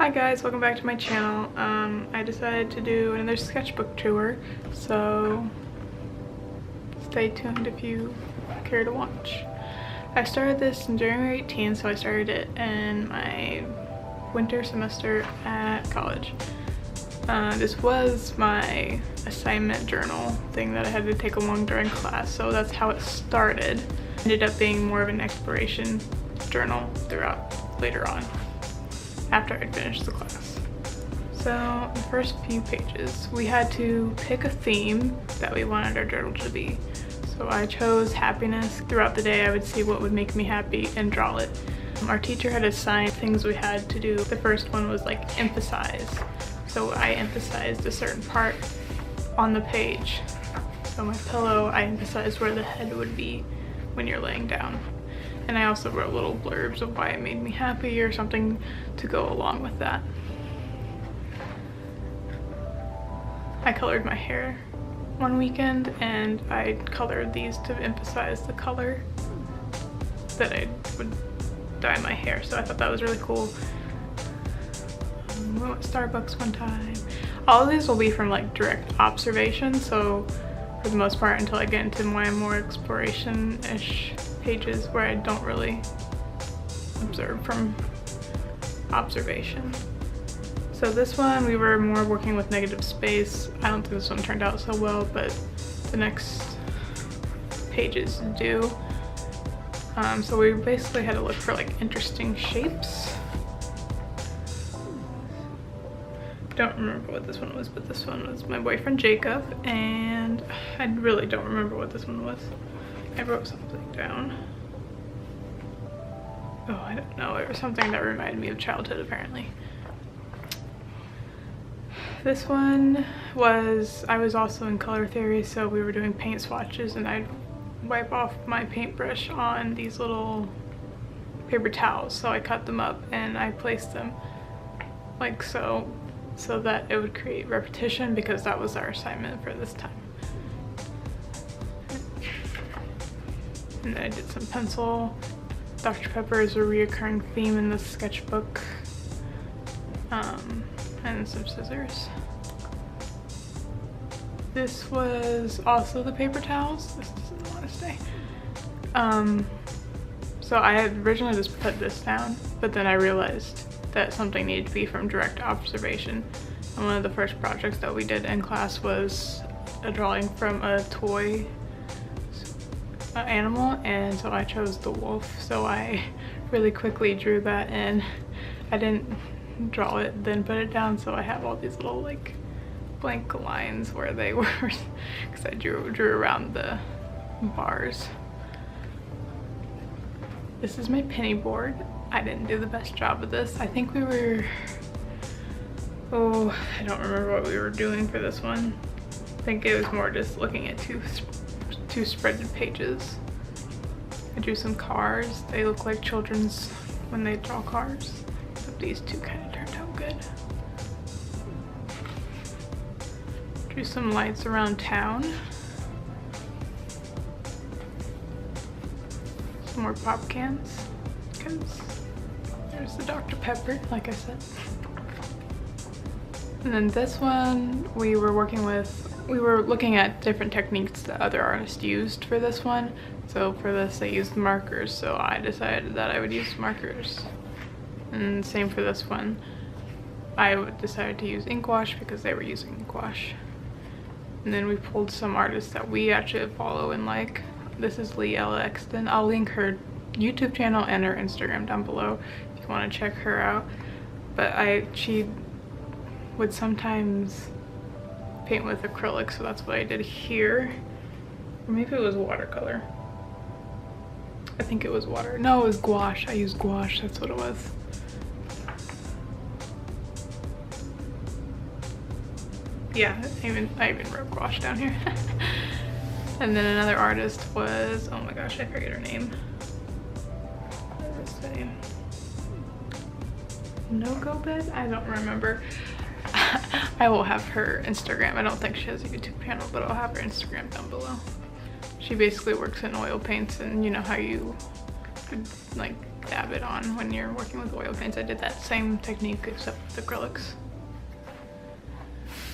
Hi guys, welcome back to my channel. I decided to do another sketchbook tour, so stay tuned if you care to watch. I started this in January 18th, so I started it in my winter semester at college. This was my assignment journal thing that I had to take along during class, so that's how it started. It ended up being more of an exploration journal throughout later on, after I'd finished the class. So the first few pages, we had to pick a theme that we wanted our journal to be. So I chose happiness. Throughout the day I would see what would make me happy and draw it. Our teacher had assigned things we had to do. The first one was like emphasize. So I emphasized a certain part on the page. So my pillow, I emphasized where the head would be when you're laying down. And I also wrote little blurbs of why it made me happy or something to go along with that. I colored my hair one weekend and I colored these to emphasize the color that I would dye my hair. So I thought that was really cool. We went to Starbucks one time. All of these will be from like direct observation. So for the most part, until I get into my more exploration-ish pages where I don't really observe from observation. So this one we were more working with negative space. I don't think this one turned out so well, but the next pages do. So we basically had to look for like interesting shapes. Don't remember what this one was, but this one was my boyfriend Jacob, and I really don't remember what this one was. I wrote something down. Oh, I don't know. It was something that reminded me of childhood, apparently. This one was, I was also in color theory, so we were doing paint swatches, and I'd wipe off my paintbrush on these little paper towels. So I cut them up and I placed them like so that it would create repetition, because that was our assignment for this time. And then I did some pencil. Dr. Pepper is a reoccurring theme in this sketchbook. And some scissors. This was also the paper towels. This doesn't want to stay. So I had originally just put this down, but then I realized that something needed to be from direct observation. And one of the first projects that we did in class was a drawing from a toy animal, and so I chose the wolf. So I really quickly drew that in. I didn't draw it then put it down, so I have all these little like blank lines where they were, because I drew around the bars. This is my penny board. I didn't do the best job of this. I think we were, oh, I don't remember what we were doing for this one. I think it was more just looking at two spreaded pages. I drew some cars. They look like children's when they draw cars. But these two kind of turned out good. Drew some lights around town. Some more pop cans, because there's the Dr. Pepper, like I said. And then this one we were working with, we were looking at different techniques that other artists used for this one. So for this they used markers, so I decided that I would use markers. And same for this one. I decided to use ink wash because they were using ink wash. And then we pulled some artists that we actually follow and like. This is Leella Exton. I'll link her YouTube channel and her Instagram down below if you want to check her out. But she would sometimes paint with acrylic, so that's what I did here. Or maybe it was watercolor. I think it was water. No, it was gouache. I used gouache, that's what it was. Yeah, I even wrote gouache down here. And then another artist was, oh my gosh, I forget her name. What was her name? No Go Bed? I don't remember. I will have her Instagram. I don't think she has a YouTube channel, but I'll have her Instagram down below. She basically works in oil paints, and you know how you like dab it on when you're working with oil paints. I did that same technique except with acrylics.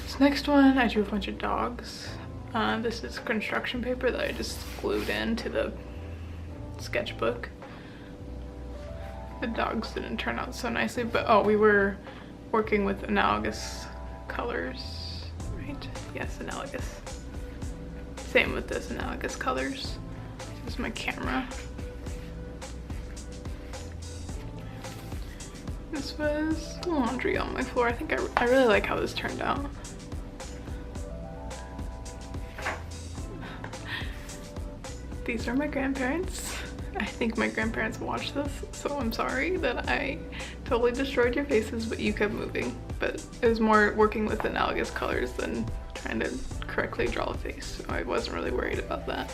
This next one, I drew a bunch of dogs. This is construction paper that I just glued into the sketchbook. The dogs didn't turn out so nicely, but oh, we were working with analogous colors, right? Yes, analogous. Same with this, analogous colors. This is my camera. This was laundry on my floor. I think I really like how this turned out. These are my grandparents. I think my grandparents watched this, so I'm sorry that I totally destroyed your faces, but you kept moving. But it was more working with analogous colors than trying to correctly draw a face, so I wasn't really worried about that.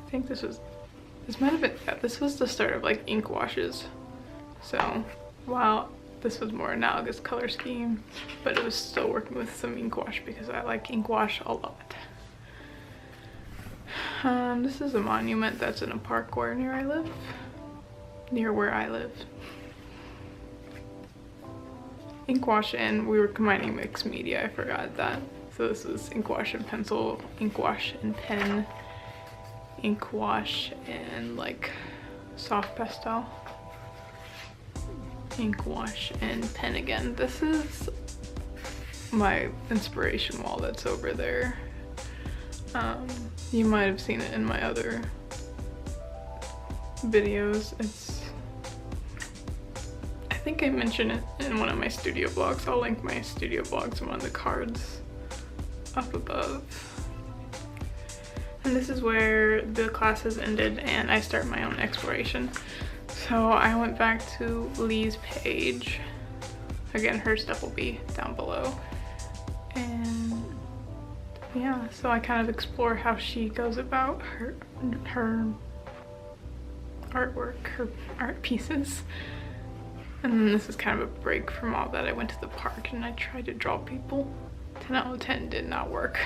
I think this might have been, yeah, this was the start of like ink washes. So while this was more analogous color scheme, but it was still working with some ink wash because I like ink wash a lot. This is a monument that's in a park where near where I live. Ink wash, and we were combining mixed media, I forgot that. So this is ink wash and pencil, ink wash and pen, ink wash and like soft pastel, ink wash and pen again. This is my inspiration wall that's over there. You might have seen it in my other videos. I think I mentioned it in one of my studio vlogs. I'll link my studio vlogs in one of the cards up above. And this is where the classes ended and I start my own exploration. So I went back to Lee's page. Again, her stuff will be down below. And yeah, so I kind of explore how she goes about her artwork, her art pieces. And then this is kind of a break from all that. I went to the park and I tried to draw people. 10 out of 10 did not work.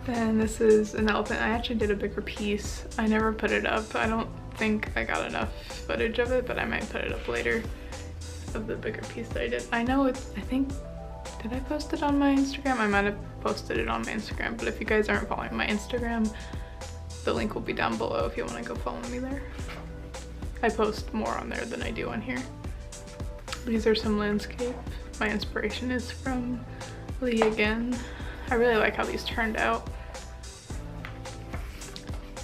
Then this is an elephant. I actually did a bigger piece. I never put it up. I don't think I got enough footage of it, but I might put it up later of the bigger piece that I did. I know it's, I think, did I post it on my Instagram? I might have posted it on my Instagram, but if you guys aren't following my Instagram, the link will be down below if you want to go follow me there. I post more on there than I do on here. These are some landscape. My inspiration is from Lee again. I really like how these turned out.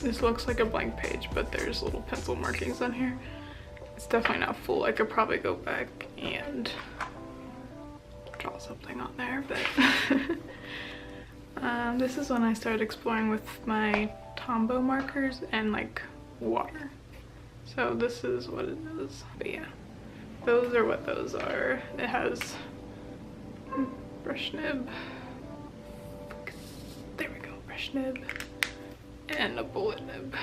This looks like a blank page, but there's little pencil markings on here. It's definitely not full. I could probably go back and draw something on there, but this is when I started exploring with my Tombow markers and like water. So this is what it is. But yeah, those are what those are. It has brush nib. There we go, brush nib and a bullet nib.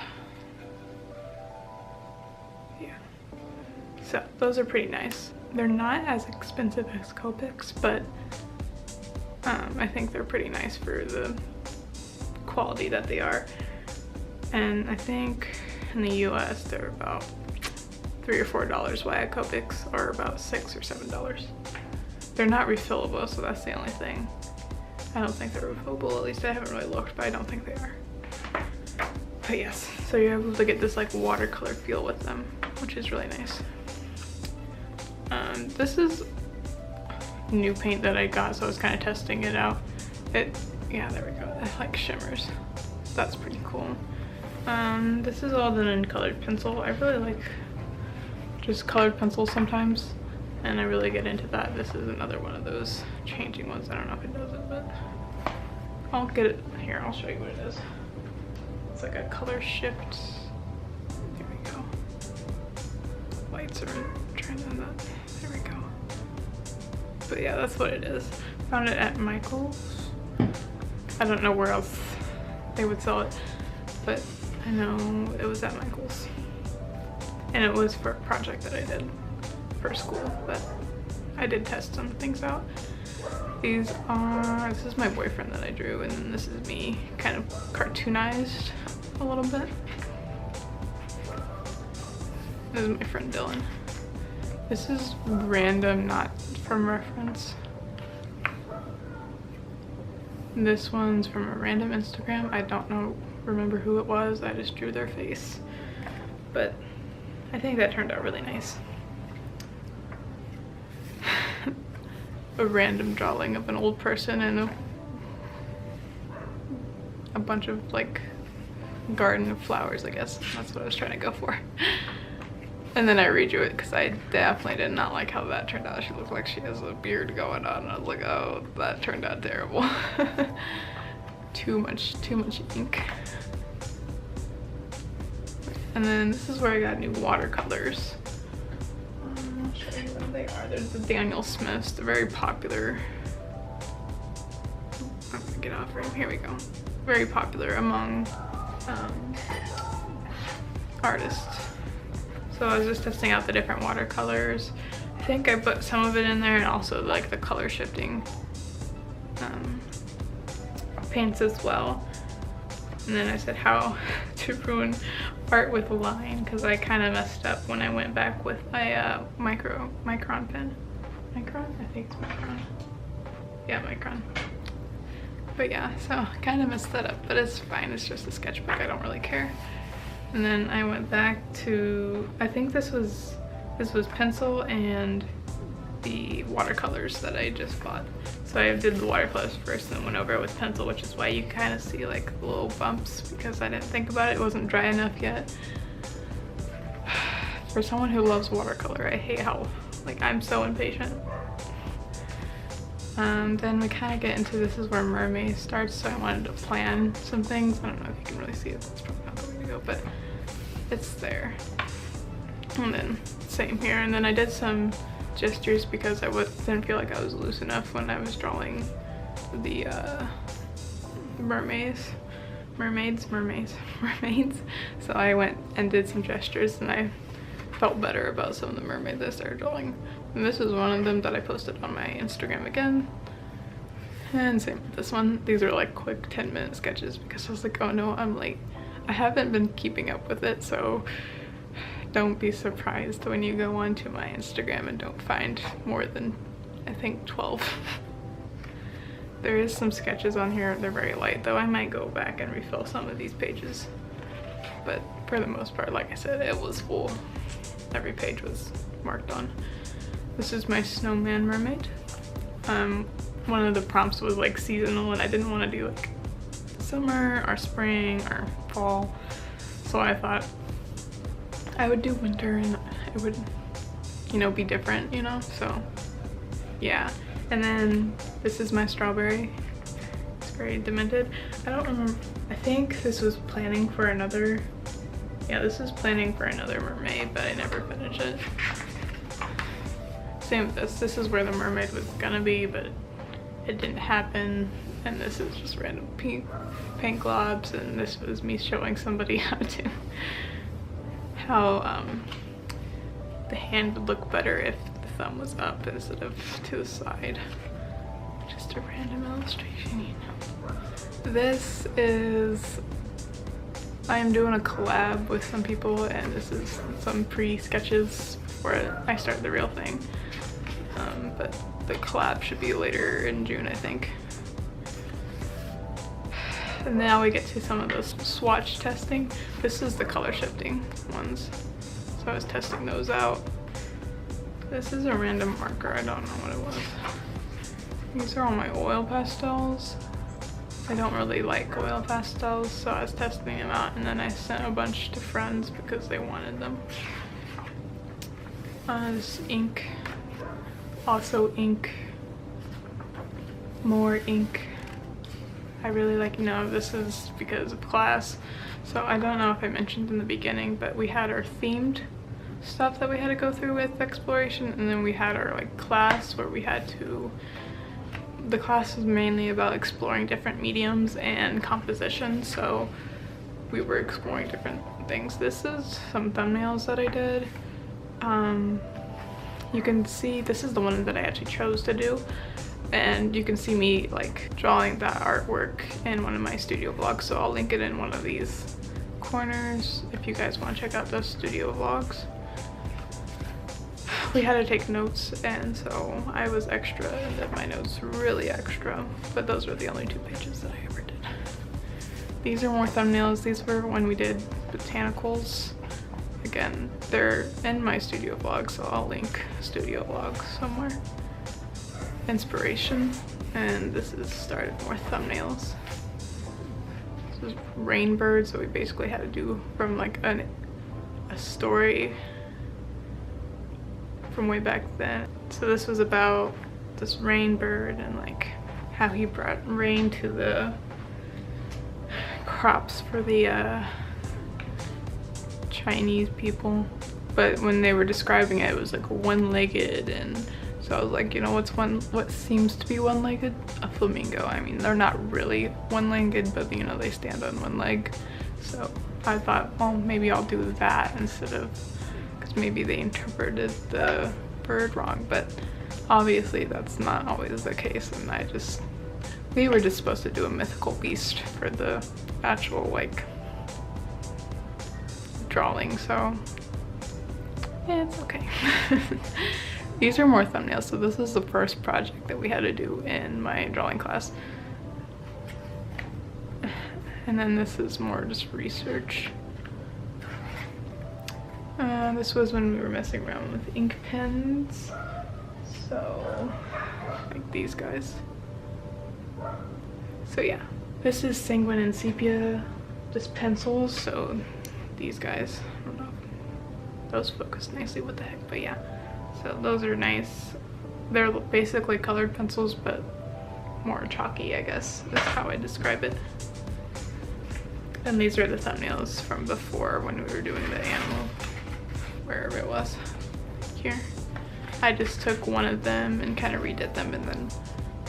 Yeah. So those are pretty nice. They're not as expensive as Copics, but I think they're pretty nice for the quality that they are. And I think in the US they're about $3 or $4, while at Copics are about $6 or $7. They're not refillable, so that's the only thing. I don't think they're refillable, at least I haven't really looked, but I don't think they are. But yes, so you're able to get this like watercolor feel with them, which is really nice. This is new paint that I got, so I was kind of testing it out. Yeah, there we go, it like shimmers. That's pretty cool. This is all done in colored pencil. I really like just colored pencils sometimes, and I really get into that. This is another one of those changing ones. I don't know if it does it, but I'll get it here. I'll show you what it is. It's like a color shift. There we go. Lights are trying on that. There we go. But yeah, that's what it is. Found it at Michael's. I don't know where else they would sell it, but I know it was at Michael's. And it was for a project that I did for school, but I did test some things out. This is my boyfriend that I drew, and then this is me kind of cartoonized a little bit. This is my friend Dylan. This is random, not from reference. This one's from a random Instagram. I don't remember who it was. I just drew their face. But I think that turned out really nice. A random drawing of an old person and a bunch of like garden of flowers, I guess. That's what I was trying to go for. And then I redrew it because I definitely did not like how that turned out. She looked like she has a beard going on, and I was like, oh, that turned out terrible. too much ink. And then this is where I got new watercolors. I'll show you what they are. There's the Daniel Smiths. They're very popular. I'm gonna get off frame. Here we go. Very popular among artists. So I was just testing out the different watercolors. I think I put some of it in there, and also like the color shifting paints as well. And then I said how to ruin art with a line, because I kind of messed up when I went back with a micron pen. Micron? I think it's micron. Yeah, micron. But yeah, so I kind of messed that up, but it's fine. It's just a sketchbook. I don't really care. And then I went back to, I think this was pencil and the watercolors that I just bought. So I did the watercolors first and then went over it with pencil, which is why you kind of see like little bumps, because I didn't think about it. It wasn't dry enough yet. For someone who loves watercolor, I hate how, like, I'm so impatient. Then we kind of get into, this is where mermaid starts, so I wanted to plan some things. I don't know if you can really see it, that's probably not the way to go, but it's there. And then same here, and then I did some gestures because I didn't feel like I was loose enough when I was drawing the mermaids. So I went and did some gestures, and I felt better about some of the mermaids I started drawing. And this is one of them that I posted on my Instagram again. And same with this one. These are like quick 10-minute sketches because I was like, oh no, I'm late. I haven't been keeping up with it, so don't be surprised when you go onto my Instagram and don't find more than, I think, 12. There is some sketches on here. They're very light though. I might go back and refill some of these pages. But for the most part, like I said, it was full. Every page was marked on. This is my snowman mermaid. One of the prompts was like seasonal, and I didn't want to do like summer or spring or fall. So I thought I would do winter, and it would, you know, be different, you know? So yeah. And then this is my strawberry. It's very demented. I don't remember. I think this was planning for another. Yeah, this is planning for another mermaid, but I never finished it. Same with this. This is where the mermaid was gonna be, but it didn't happen. And this is just random paint globs, and this was me showing somebody how the hand would look better if the thumb was up instead of to the side. Just a random illustration, you know. This is, I am doing a collab with some people, and this is some pre-sketches before I start the real thing. But the collab should be later in June, I think. And now we get to some of those swatch testing. This is the color shifting ones. So I was testing those out. This is a random marker, I don't know what it was. These are all my oil pastels. I don't really like oil pastels, so I was testing them out, and then I sent a bunch to friends because they wanted them. This ink. Also ink. More ink. I really like, you know, this is because of class. So I don't know if I mentioned in the beginning, but we had our themed stuff that we had to go through with exploration, and then we had our like class where we had to, the class was mainly about exploring different mediums and composition, so we were exploring different things. This is some thumbnails that I did. You can see this is the one that I actually chose to do, and you can see me like drawing that artwork in one of my studio vlogs, so I'll link it in one of these corners if you guys want to check out those studio vlogs. we had to take notes, and so I was extra and did my notes really extra, but those were the only 2 pages that I ever did. These are more thumbnails. These were when we did botanicals. Again, they're in my studio vlog, so I'll link studio vlog somewhere. Inspiration, and this is started more thumbnails. This is Rainbird, so we basically had to do from like a story from way back then. So this was about this Rainbird and like how he brought rain to the crops for the Chinese people. But when they were describing it, it was like one-legged, and so I was like, you know, what seems to be one-legged? A flamingo. I mean, they're not really one-legged, but you know, they stand on one leg. So I thought, well, maybe I'll do that instead of, because maybe they interpreted the bird wrong, but obviously that's not always the case. And we were just supposed to do a mythical beast for the actual like drawing, so yeah, it's okay. These are more thumbnails, so this is the first project that we had to do in my drawing class. And then this is more just research. This was when we were messing around with ink pens. So, like these guys. So yeah, this is Sanguine and Sepia, just pencils. So these guys, I don't know, those focus nicely, what the heck, but yeah. So those are nice. They're basically colored pencils, but more chalky, I guess, is how I describe it. And these are the thumbnails from before when we were doing the animal, wherever it was, here. I just took one of them and kind of redid them, and then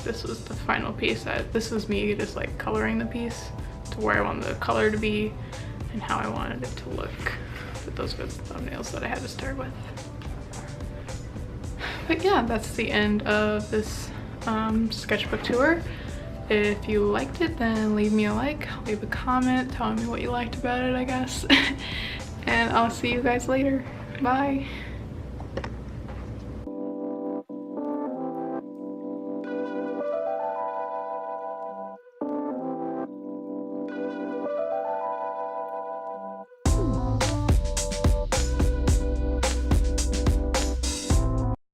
this was the final piece. This was me just like coloring the piece to where I wanted the color to be and how I wanted it to look. But those were the thumbnails that I had to start with. But yeah, that's the end of this sketchbook tour. If you liked it, then leave me a like, leave a comment telling me what you liked about it, I guess. And I'll see you guys later. Bye.